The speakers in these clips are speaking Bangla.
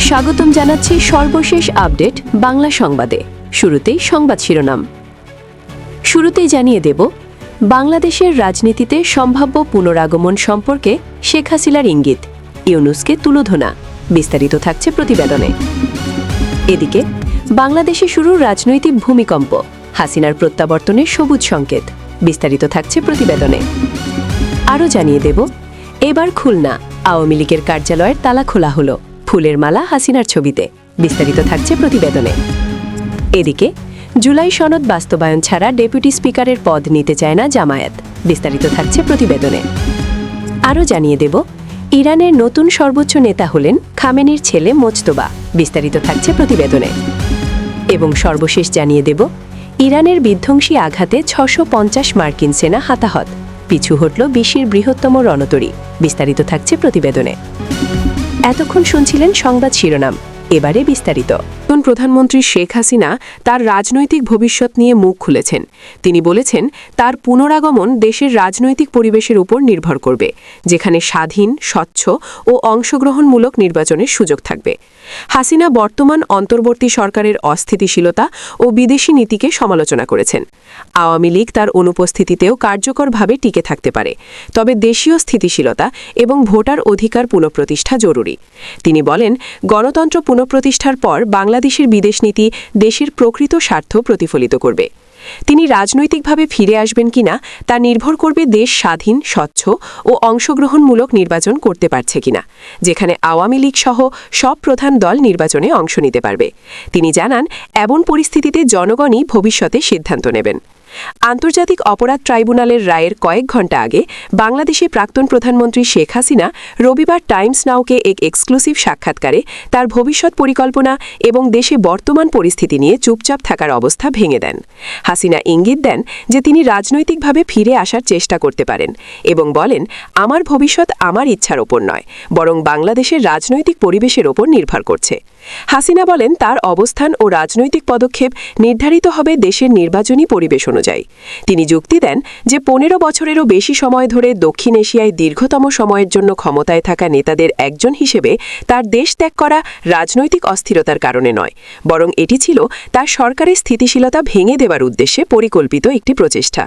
স্বাগতম জানাচ্ছি সর্বশেষ আপডেট বাংলা সংবাদে। শুরুতেই সংবাদ শিরোনাম। শুরুতেই জানিয়ে দেব, বাংলাদেশের রাজনীতিতে সম্ভাব্য পুনরাগমন সম্পর্কে শেখ হাসিনার ইঙ্গিত, ইউনূসকে তুলোধনা। বিস্তারিত থাকছে প্রতিবেদনে। এদিকে বাংলাদেশে শুরু রাজনৈতিক ভূমিকম্প, হাসিনার প্রত্যাবর্তনে সবুজ সংকেত। বিস্তারিত থাকছে প্রতিবেদনে। আরও জানিয়ে দেব, এবার খুলনা আওয়ামী লীগের কার্যালয়ের তালা খোলা হলো, ফুলের মালা হাসিনার ছবিতে। বিস্তারিত থাকছে প্রতিবেদনে। এদিকে জুলাই সনদ বাস্তবায়ন ছাড়া ডেপুটি স্পিকারের পদ নিতে চায় না জামায়াত। বিস্তারিত থাকছে প্রতিবেদনে। আরও জানিয়ে দেব, ইরানের নতুন সর্বোচ্চ নেতা হলেন খামেনির ছেলে মোজতবা। বিস্তারিত থাকছে প্রতিবেদনে। এবং সর্বশেষ জানিয়ে দেব, ইরানের বিধ্বংসী আঘাতে 650 মার্কিন সেনা হতাহত, পিছু হটল বিশ্বের বৃহত্তম রণতরী। বিস্তারিত থাকছে প্রতিবেদনে। এতক্ষণ শুনছিলেন সংবাদ শিরোনাম, এবারে বিস্তারিত। প্রধানমন্ত্রী শেখ হাসিনা তার রাজনৈতিক ভবিষ্যৎ নিয়ে মুখ খুলেছেন। তিনি বলেছেন, তার পুনরাগমন দেশের রাজনৈতিক পরিবেশের উপর নির্ভর করবে, যেখানে স্বাধীন, স্বচ্ছ ও অংশগ্রহণমূলক নির্বাচনের সুযোগ থাকবে। হাসিনা বর্তমান অন্তর্বর্তী সরকারের অস্থিতিশীলতা ও বিদেশি নীতিকে সমালোচনা করেছেন। আওয়ামী লীগ তার অনুপস্থিতিতেও কার্যকরভাবে টিকে থাকতে পারে, তবে দেশীয় স্থিতিশীলতা এবং ভোটার অধিকার পুনঃপ্রতিষ্ঠা জরুরি। তিনি বলেন, গণতন্ত্র পুনঃপ্রতিষ্ঠার পর বাংলাদেশের বিদেশ নীতি দেশের প্রকৃত স্বার্থ প্রতিফলিত করবে। তিনি রাজনৈতিকভাবে ফিরে আসবেন কিনা তা নির্ভর করবে দেশ স্বাধীন, স্বচ্ছ ও অংশগ্রহণমূলক নির্বাচন করতে পারছে কিনা, যেখানে আওয়ামী লীগ সহ সব প্রধান দল নির্বাচনে অংশ নিতে পারবে। তিনি জানান, এমন পরিস্থিতিতে জনগণই ভবিষ্যতে সিদ্ধান্ত নেবেন। আন্তর্জাতিক অপরাধ ট্রাইব্যুনালের রায়ের কয়েক ঘণ্টা আগে বাংলাদেশে প্রাক্তন প্রধানমন্ত্রী শেখ হাসিনা রবিবার টাইমস নাওকে এক এক্সক্লুসিভ সাক্ষাৎকারে তার ভবিষ্যৎ পরিকল্পনা এবং দেশে বর্তমান পরিস্থিতি নিয়ে চুপচাপ থাকার অবস্থা ভেঙে দেন। হাসিনা ইঙ্গিত দেন যে তিনি রাজনৈতিকভাবে ফিরে আসার চেষ্টা করতে পারেন এবং বলেন, আমার ভবিষ্যৎ আমার ইচ্ছার ওপর নয়, বরং বাংলাদেশের রাজনৈতিক পরিবেশের ওপর নির্ভর করছে। হাসিনা বলেন, তার অবস্থান ও রাজনৈতিক পদক্ষেপ নির্ধারিত হবে দেশের নির্বাচনী পরিবেশ অনুযায়ী। তিনি যুক্তি দেন যে 15 বছরেরও বেশি সময় ধরে দক্ষিণ এশিয়ায় দীর্ঘতম সময়ের জন্য ক্ষমতায় থাকা নেতাদের একজন হিসেবে তার দেশ ত্যাগ করা রাজনৈতিক অস্থিরতার কারণে নয়, বরং এটি ছিল তার সরকারের স্থিতিশীলতা ভেঙে দেওয়ার উদ্দেশ্যে পরিকল্পিত একটি প্রচেষ্টা।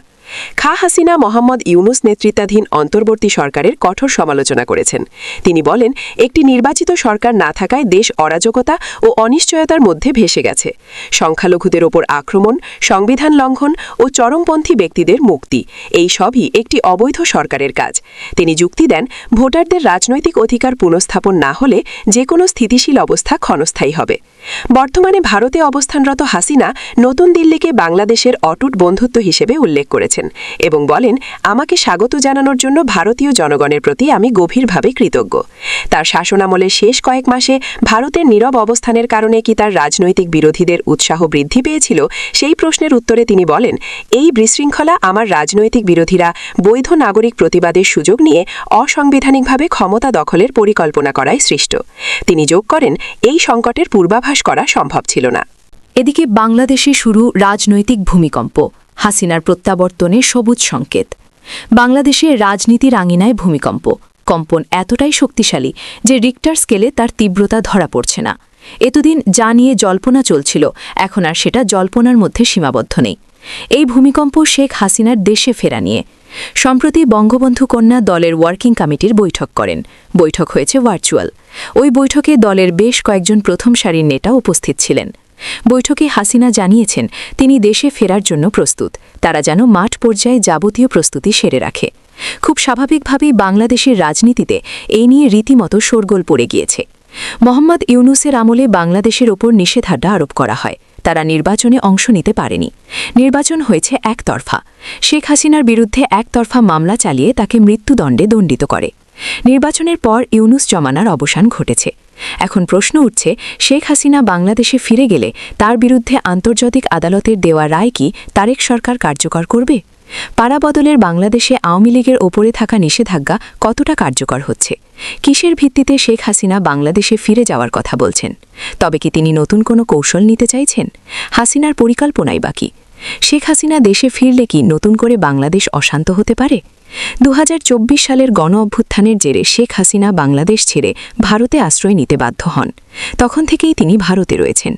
খা হাসিনা মোহাম্মদ ইউনূস নেতৃত্বাধীন অন্তর্বর্তী সরকারের কঠোর সমালোচনা করেছেন। তিনি বলেন, একটি নির্বাচিত সরকার না থাকায় দেশ অরাজকতা ও অনিশ্চয়তার মধ্যে ভেসে গেছে। সংখ্যালঘুদের ওপর আক্রমণ, সংবিধান লঙ্ঘন ও চরমপন্থী ব্যক্তিদের মুক্তি, এই সবই একটি অবৈধ সরকারের কাজ। তিনি যুক্তি দেন, ভোটারদের রাজনৈতিক অধিকার পুনঃস্থাপন না হলে যে কোনো স্থিতিশীল অবস্থা ক্ষণস্থায়ী হবে। বর্তমানে ভারতে অবস্থানরত হাসিনা নতুন দিল্লিকে বাংলাদেশের অটুট বন্ধুত্ব হিসেবে উল্লেখ করেছেন এবং বলেন, আমাকে স্বাগত জানানোর জন্য ভারতীয় জনগণের প্রতি আমি গভীরভাবে কৃতজ্ঞ। তার শাসনামলের শেষ কয়েক মাসে ভারতের নীরব অবস্থানের কারণে কি তার রাজনৈতিক বিরোধীদের উৎসাহ বৃদ্ধি পেয়েছিল, সেই প্রশ্নের উত্তরে তিনি বলেন, এই বিশৃঙ্খলা আমার রাজনৈতিক বিরোধীরা বৈধ নাগরিক প্রতিবাদের সুযোগ নিয়ে অসাংবিধানিকভাবে ক্ষমতা দখলের পরিকল্পনা করায় সৃষ্ট। তিনি যোগ করেন, এই সংকটের পূর্বাভাস করা সম্ভব ছিল না। এদিকে বাংলাদেশে শুরু রাজনৈতিক ভূমিকম্প, হাসিনার প্রত্যাবর্তনে সবুজ সংকেত। বাংলাদেশের রাজনীতির আঙিনায় ভূমিকম্প, কম্পন এতটাই শক্তিশালী যে রিক্টার স্কেলে তার তীব্রতা ধরা পড়ছে না। এতদিন যা নিয়ে জল্পনা চলছিল, এখন আর সেটা জল্পনার মধ্যে সীমাবদ্ধ নেই। এই ভূমিকম্প শেখ হাসিনার দেশে ফেরা নিয়ে। সম্প্রতি বঙ্গবন্ধু কন্যা দলের ওয়ার্কিং কমিটির বৈঠক করেন। বৈঠক হয়েছে ভার্চুয়াল। ওই বৈঠকে দলের বেশ কয়েকজন প্রথম সারির নেতা উপস্থিত ছিলেন। বৈঠকে হাসিনা জানিয়েছেন, তিনি দেশে ফেরার জন্য প্রস্তুত, তারা যেন মাঠ পর্যায়ে যাবতীয় প্রস্তুতি সেরে রাখে। খুব স্বাভাবিকভাবেই বাংলাদেশের রাজনীতিতে এই নিয়ে রীতিমতো শোরগোল পড়ে গিয়েছে। মোহাম্মদ ইউনূসের আমলে বাংলাদেশের ওপর নিষেধাজ্ঞা আরোপ করা হয়। তারা নির্বাচনে অংশ নিতে পারেনি। নির্বাচন হয়েছে একতরফা। শেখ হাসিনার বিরুদ্ধে একতরফা মামলা চালিয়ে তাকে মৃত্যুদণ্ডে দণ্ডিত করে। নির্বাচনের পর ইউনূস জমানার অবসান ঘটেছে। এখন প্রশ্ন উঠছে, শেখ হাসিনা বাংলাদেশে ফিরে গেলে তার বিরুদ্ধে আন্তর্জাতিক আদালতের দেওয়া রায় কি তারেক সরকার কার্যকর করবে? পাড়াবদলের বাংলাদেশে আওয়ামী লীগের ওপরে থাকা নিষেধাজ্ঞা কতটা কার্যকর হচ্ছে? কিসের ভিত্তিতে শেখ হাসিনা বাংলাদেশে ফিরে যাওয়ার কথা বলছেন? তবে কি তিনি নতুন কোনো কৌশল নিতে চাইছেন? হাসিনার পরিকল্পনাই বাকি। শেখ হাসিনা দেশে ফিরলে কি নতুন করে বাংলাদেশ অশান্ত হতে পারে? 2024 সালের গণ অভ্যুত্থানের জেরে শেখ হাসিনা বাংলাদেশ ছেড়ে ভারতে আশ্রয় নিতে বাধ্য হন। তখন থেকেই তিনি ভারতে রয়েছেন।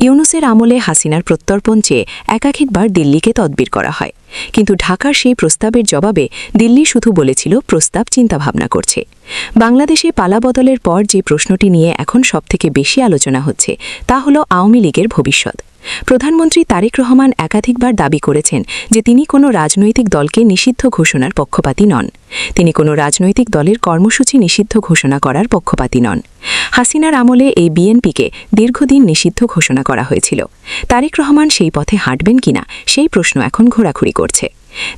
ইউনূসের আমলে হাসিনার প্রত্যর্পণ চেয়ে একাধিকবার দিল্লিকে তদবির করা হয়, কিন্তু ঢাকার সেই প্রস্তাবের জবাবে দিল্লি শুধু বলেছিল প্রস্তাব চিন্তাভাবনা করছে। বাংলাদেশে পালাবদলের পর যে প্রশ্নটি নিয়ে এখন সবথেকে বেশি আলোচনা হচ্ছে তা হল আওয়ামী লীগের ভবিষ্যৎ। প্রধানমন্ত্রী তারেক রহমান একাধিকবার দাবি করেছেন যে তিনি কোনো রাজনৈতিক দলকে নিষিদ্ধ ঘোষণার পক্ষপাতী নন। তিনি কোনো রাজনৈতিক দলের কর্মসূচি নিষিদ্ধ ঘোষণা করার পক্ষপাতী নন। হাসিনার আমলে এই বিএনপিকে দীর্ঘদিন নিষিদ্ধ ঘোষণা করা হয়েছিল। তারেক রহমান সেই পথে হাঁটবেন কিনা সেই প্রশ্ন এখন ঘোরাঘুরি করছে।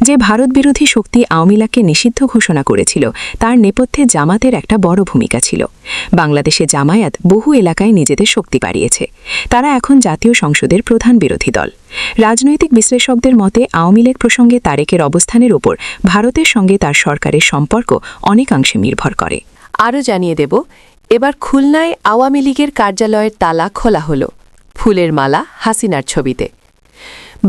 যে ভারতবিরোধী শক্তি আওয়ামী লীগকে নিষিদ্ধ ঘোষণা করেছিল তার নেপথ্যে জামাতের একটা বড় ভূমিকা ছিল। বাংলাদেশে জামায়াত বহু এলাকায় নিজেদের শক্তি বাড়িয়েছে। তারা এখন জাতীয় সংসদের প্রধান বিরোধী দল। রাজনৈতিক বিশ্লেষকদের মতে আওয়ামী লীগ প্রসঙ্গে তারেকের অবস্থানের ওপর ভারতের সঙ্গে তার সরকারের সম্পর্ক অনেকাংশে নির্ভর করে। আরও জানিয়ে দেব, এবার খুলনায় আওয়ামী লীগের কার্যালয়ের তালা খোলা হল ফুলের মালা হাসিনার ছবিতে।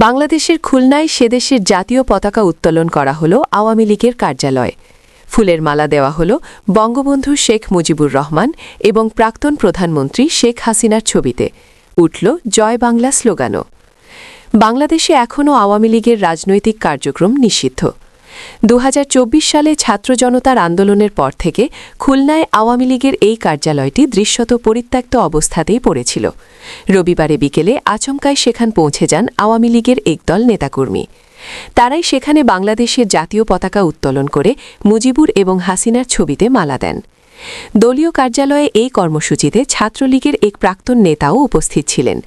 বাংলাদেশের খুলনায় সেদেশের জাতীয় পতাকা উত্তোলন করা হল আওয়ামী লীগের কার্যালয়ে। ফুলের মালা দেওয়া হল বঙ্গবন্ধু শেখ মুজিবুর রহমান এবং প্রাক্তন প্রধানমন্ত্রী শেখ হাসিনার ছবিতে। উঠল জয় বাংলা স্লোগানও। বাংলাদেশে এখনও আওয়ামী লীগের রাজনৈতিক কার্যক্রম নিষিদ্ধ। 2024 সালে ছাত্র জনতার আন্দোলনের পর থেকে খুলনায় আওয়ামী লীগের এই কার্যালয়টি দৃশ্যত পরিত্যক্ত অবস্থাতেই পড়েছিল। রবিবারে বিকেলে আচমকায় সেখানে পৌঁছে যান আওয়ামী লীগের একদল নেতাকর্মী। তারাই সেখানে বাংলাদেশের জাতীয় পতাকা উত্তোলন করে মুজিবুর এবং হাসিনার ছবিতে মালা দেন। দলীয় কার্যালয়ে এই কর্মসূচিতে ছাত্রলীগের এক প্রাক্তন নেতাও উপস্থিত ছিলেন।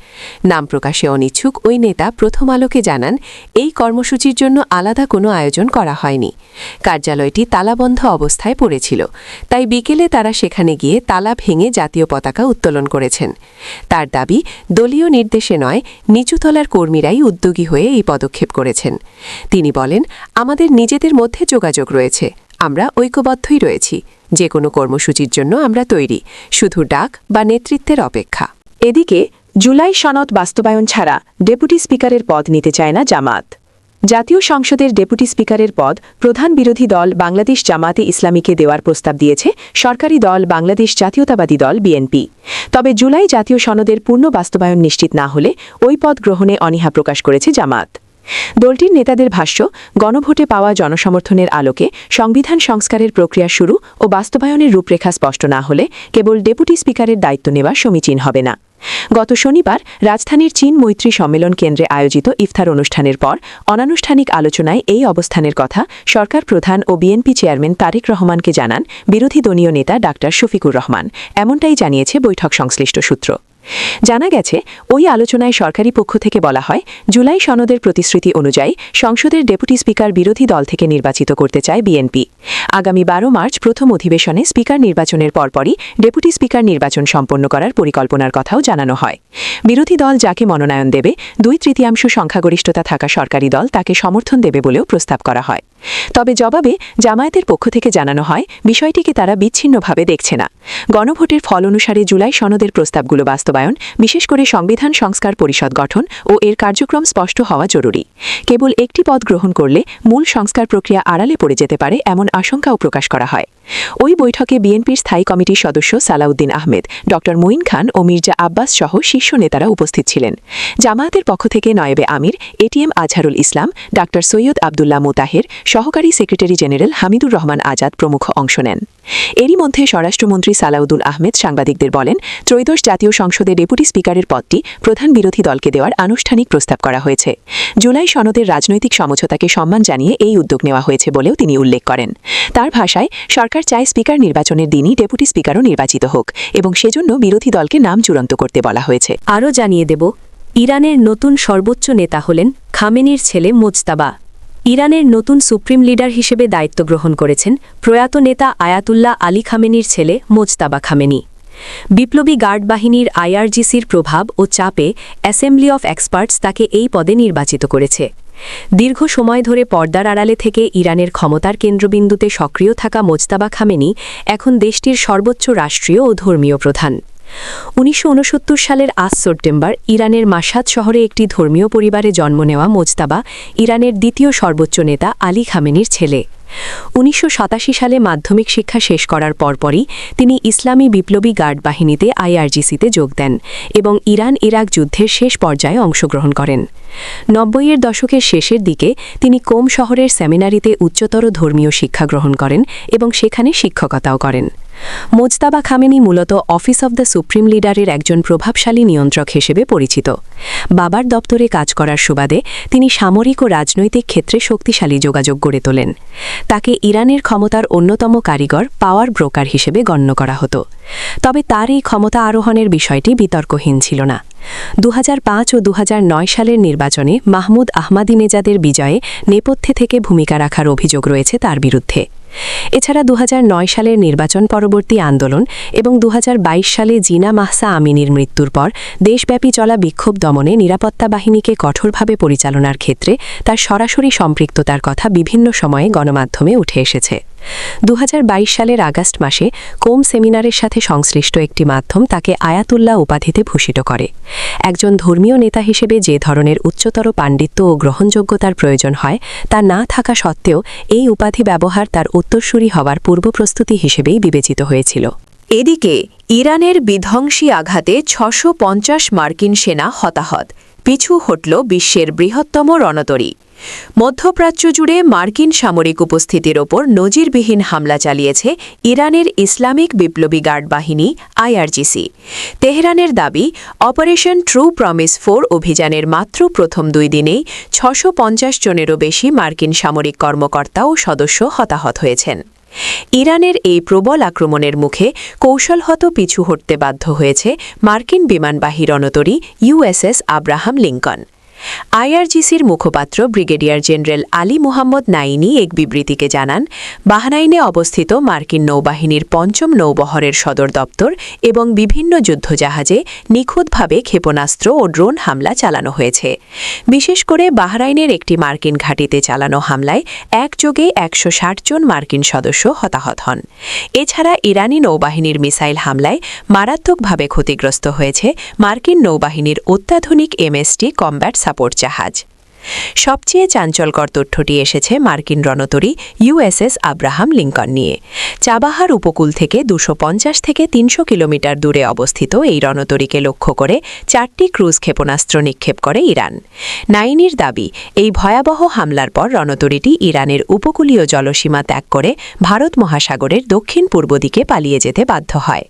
নাম প্রকাশে অনিচ্ছুক ওই নেতা প্রথম আলোকে জানান, এই কর্মসূচির জন্য আলাদা কোনো আয়োজন করা হয়নি। কার্যালয়টি তালাবন্ধ অবস্থায় পড়েছিল, তাই বিকেলে তারা সেখানে গিয়ে তালা ভেঙে জাতীয় পতাকা উত্তোলন করেছেন। তার দাবি, দলীয় নির্দেশে নয়, নিচুতলার কর্মীরাই উদ্যোগী হয়ে এই পদক্ষেপ করেছেন। তিনি বলেন, আমাদের নিজেদের মধ্যে যোগাযোগ রয়েছে, আমরা ঐক্যবদ্ধই রয়েছি। যে কোনো কর্মসূচির জন্য আমরা তৈরি, শুধু ডাক বা নেতৃত্বের অপেক্ষা। এদিকে জুলাই সনদ বাস্তবায়ন ছাড়া ডেপুটি স্পিকারের পদ নিতে চায় না জামাত। জাতীয় সংসদের ডেপুটি স্পিকারের পদ প্রধান বিরোধী দল বাংলাদেশ জামাতে ইসলামীকে দেওয়ার প্রস্তাব দিয়েছে সরকারি দল বাংলাদেশ জাতীয়তাবাদী দল বিএনপি। তবে জুলাই জাতীয় সনদের পূর্ণ বাস্তবায়ন নিশ্চিত না হলে ওই পদ গ্রহণে অনীহা প্রকাশ করেছে জামাত। দলটির নেতাদের ভাষ্য, গণভোটে পাওয়া জনসমর্থনের আলোকে সংবিধান সংস্কারের প্রক্রিয়া শুরু ও বাস্তবায়নের রূপরেখা স্পষ্ট না হলে কেবল ডেপুটি স্পিকারের দায়িত্ব নেওয়া সমীচীন হবে না। গত শনিবার রাজধানীর চীন মৈত্রী সম্মেলন কেন্দ্রে আয়োজিত ইফতার অনুষ্ঠানের পর অনানুষ্ঠানিক আলোচনায় এই অবস্থানের কথা সরকার প্রধান ও বিএনপি চেয়ারম্যান তারেক রহমানকে জানান বিরোধী দলীয় নেতা ডাক্তার শফিকুর রহমান। এমনটাই জানিয়েছে বৈঠক সংশ্লিষ্ট সূত্র। জানা গেছে, ওই আলোচনায় সরকারি পক্ষ থেকে বলা হয়, জুলাই সনদের প্রতিশ্রুতি অনুযায়ী সংসদের ডেপুটি স্পিকার বিরোধী দল থেকে নির্বাচিত করতে চায় বিএনপি। আগামী 12 মার্চ প্রথম অধিবেশনে স্পিকার নির্বাচনের পরপরই ডেপুটি স্পিকার নির্বাচন সম্পন্ন করার পরিকল্পনার কথাও জানানো হয়। বিরোধী দল যাকে মনোনয়ন দেবে 2/3 সংখ্যাগরিষ্ঠতা থাকা সরকারি দল তাকে সমর্থন দেবে বলেও প্রস্তাব করা হয়। তবে জবাবে জামায়াতের পক্ষ থেকে জানানো হয়, বিষয়টিকে তারা বিচ্ছিন্নভাবে দেখছে না। গণভোটের ফল অনুসারে জুলাই সনদের প্রস্তাবগুলো বাস্তবায়ন, বিশেষ করে সংবিধান সংস্কার পরিষদ গঠন ও এর কার্যক্রম স্পষ্ট হওয়া জরুরি। কেবল একটি পদ গ্রহণ করলে মূল সংস্কার প্রক্রিয়া আড়ালে পড়ে যেতে পারে এমন আশঙ্কাও প্রকাশ করা হয়। ওই বৈঠকে বিএনপির স্থায়ী কমিটির সদস্য সালাউদ্দিন আহমেদ, ড মঈন খান ও মির্জা আব্বাস সহ শীর্ষ নেতারা উপস্থিত ছিলেন। জামায়াতের পক্ষ থেকে নয়েবে আমির, এটিএম আজহারুল ইসলাম, ডাক্তার সৈয়দ আবদুল্লাহ মোতাহের, সহকারী সেক্রেটারি জেনারেল হামিদুর রহমান আজাদ প্রমুখ অংশ নেন। এরই মধ্যে স্বরাষ্ট্রমন্ত্রী সালাউদ্দুল আহমেদ সাংবাদিকদের বলেন, ত্রয়োদশ জাতীয় সংসদে ডেপুটি স্পিকারের পদটি প্রধান বিরোধী দলকে দেওয়ার আনুষ্ঠানিক প্রস্তাব করা হয়েছে। জুলাই সনদের রাজনৈতিক সমঝোতাকে সম্মান জানিয়ে এই উদ্যোগ নেওয়া হয়েছে বলেও তিনি উল্লেখ করেন। তার ভাষায়, সরকার চায় স্পিকার নির্বাচনের দিনই ডেপুটি স্পিকারও নির্বাচিত হোক এবং সেজন্য বিরোধী দলকে নাম চূড়ান্ত করতে বলা হয়েছে। আরও জানিয়ে দেব, ইরানের নতুন সর্বোচ্চ নেতা হলেন খামেনির ছেলে মোজতাবা। ইরানের নতুন সুপ্রিম লিডার হিসেবে দায়িত্ব গ্রহণ করেছেন প্রয়াত নেতা আয়াতুল্লাহ আলী খামেনির ছেলে মোজতাবা খামেনি। বিপ্লবী গার্ড বাহিনীর আইআরজিসির প্রভাব ও চাপে অ্যাসেম্বলি অফ এক্সপার্টস তাকে এই পদে নির্বাচিত করেছে। দীর্ঘ সময় ধরে পর্দার আড়ালে থেকে ইরানের ক্ষমতার কেন্দ্রবিন্দুতে সক্রিয় থাকা মোজতাবা খামেনি এখন দেশটির সর্বোচ্চ রাষ্ট্রীয় ও ধর্মীয় প্রধান। 1969 সালের 8 সেপ্টেম্বর ইরানের মাশহাদ শহরে একটি ধর্মীয় পরিবারে জন্ম নেওয়া মোজতাবা ইরানের দ্বিতীয় সর্বোচ্চ নেতা আলী খামেনির ছেলে। 1987 সালে মাধ্যমিক শিক্ষা শেষ করার পরপরই তিনি ইসলামী বিপ্লবী গার্ড বাহিনীতে আইআরজিসিতে যোগ দেন এবং ইরান ইরাক যুদ্ধের শেষ পর্যায়ে অংশগ্রহণ করেন। 90-এর দশকের শেষের দিকে তিনি কোম শহরের সেমিনারিতে উচ্চতর ধর্মীয় শিক্ষা গ্রহণ করেন এবং সেখানে শিক্ষকতাও করেন। মোজতাবা খামেনি মূলত অফিস অব দ্য সুপ্রিম লিডারের একজন প্রভাবশালী নিয়ন্ত্রক হিসেবে পরিচিত। বাবার দপ্তরে কাজ করার সুবাদে তিনি সামরিক ও রাজনৈতিক ক্ষেত্রে শক্তিশালী যোগাযোগ গড়ে তোলেন। তাকে ইরানের ক্ষমতার অন্যতম কারিগর, পাওয়ার ব্রোকার হিসেবে গণ্য করা হতো। তবে তার এই ক্ষমতা আরোহণের বিষয়টি বিতর্কহীন ছিল না। 2005 ও 2009 সালের নির্বাচনে মাহমুদ আহমাদিনেজাদের বিজয়ে নেপথ্যে থেকে ভূমিকা রাখার অভিযোগ রয়েছে তার বিরুদ্ধে। এছাড়া 2009 সালের নির্বাচন পরবর্তী আন্দোলন এবং 2022 সালে জিনা মাহসা আমিনীর মৃত্যুর পর দেশব্যাপী চলা বিক্ষোভ দমনে নিরাপত্তা বাহিনীকে কঠোরভাবে পরিচালনার ক্ষেত্রে তার সরাসরি সম্পৃক্ততার কথা বিভিন্ন সময়ে গণমাধ্যমে উঠে এসেছে। 2022 সালের আগস্ট মাসে কোম সেমিনারের সাথে সংশ্লিষ্ট একটি মাধ্যম তাকে আয়াতুল্লাহ উপাধিতে ভূষিত করে। একজন ধর্মীয় নেতা হিসেবে যে ধরনের উচ্চতর পাণ্ডিত্য ও গ্রহণযোগ্যতার প্রয়োজন হয় তা না থাকা সত্ত্বেও এই উপাধি ব্যবহার তার উত্তরসূরি হওয়ার পূর্বপ্রস্তুতি হিসেবেই বিবেচিত হয়েছিল। এদিকে ইরানের বিধ্বংসী আঘাতে 650 মার্কিন সেনা হতাহত, পিছু হটল বিশ্বের বৃহত্তম রণতরী। মধ্যপ্রাচ্য জুড়ে মার্কিন সামরিক উপস্থিতির ওপর নজিরবিহীন হামলা চালিয়েছে ইরানের ইসলামিক বিপ্লবী গার্ড বাহিনী আইআরজিসি। তেহরানের দাবি, অপারেশন ট্রু প্রমিস 4 অভিযানের মাত্র প্রথম 2 দিনেই 650 জনেরও বেশি মার্কিন সামরিক কর্মকর্তা ও সদস্য হতাহত হয়েছেন। ইরানের এই প্রবল আক্রমণের মুখে কৌশলগত পিছু হটতে বাধ্য হয়েছে মার্কিন বিমানবাহী রণতরী ইউএসএস আব্রাহাম লিঙ্কন। আইআরজিসির মুখপাত্র ব্রিগেডিয়ার জেনারেল আলী মুহাম্মদ নাইনি এক বিবৃতিকে জানান, বাহরাইনে অবস্থিত মার্কিন নৌবাহিনীর 5ম নৌবহরের সদর দপ্তর এবং বিভিন্ন যুদ্ধজাহাজে নিখুঁতভাবে ক্ষেপণাস্ত্র ও ড্রোন হামলা চালানো হয়েছে। বিশেষ করে বাহরাইনের একটি মার্কিন ঘাঁটিতে চালানো হামলায় একযোগে 160 জন মার্কিন সদস্য হতাহত হন। এছাড়া ইরানি নৌবাহিনীর মিসাইল হামলায় মারাত্মকভাবে ক্ষতিগ্রস্ত হয়েছে মার্কিন নৌবাহিনীর অত্যাধুনিক এমএসটি কম্ব্যাট সাপোর্ট জাহাজ। সবচেয়ে চাঞ্চল্যকর তথ্যটি এসেছে মার্কিন রণতরী ইউএসএস আব্রাহাম লিঙ্কন নিয়ে। চাবাহার উপকূল থেকে 250 থেকে 300 কিলোমিটার দূরে অবস্থিত এই রণতরীকে লক্ষ্য করে 4টি ক্রুজ ক্ষেপণাস্ত্র নিক্ষেপ করে ইরান। নাইনির দাবি, এই ভয়াবহ হামলার পর রণতরীটি ইরানের উপকূলীয় জলসীমা ত্যাগ করে ভারত মহাসাগরের দক্ষিণ পূর্ব দিকে পালিয়ে যেতে বাধ্য হয়।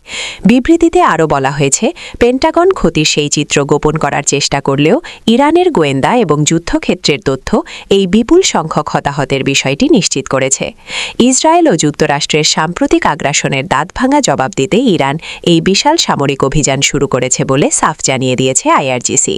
বিবৃতিতে আরও বলা হয়েছে, পেন্টাগন ক্ষতির সেই চিত্র গোপন করার চেষ্টা করলেও ইরানের গোয়েন্দা এবং যুদ্ধক্ষেত্রের তথ্য এই বিপুল সংখ্যক হতাহতের বিষয়টি নিশ্চিত করেছে। ইসরায়েল ও যুক্তরাষ্ট্রের সাম্প্রতিক আগ্রাসনের দাঁতভাঙা জবাব দিতে ইরান এই বিশাল সামরিক অভিযান শুরু করেছে বলে সাফ জানিয়ে দিয়েছে আইআরজিসি।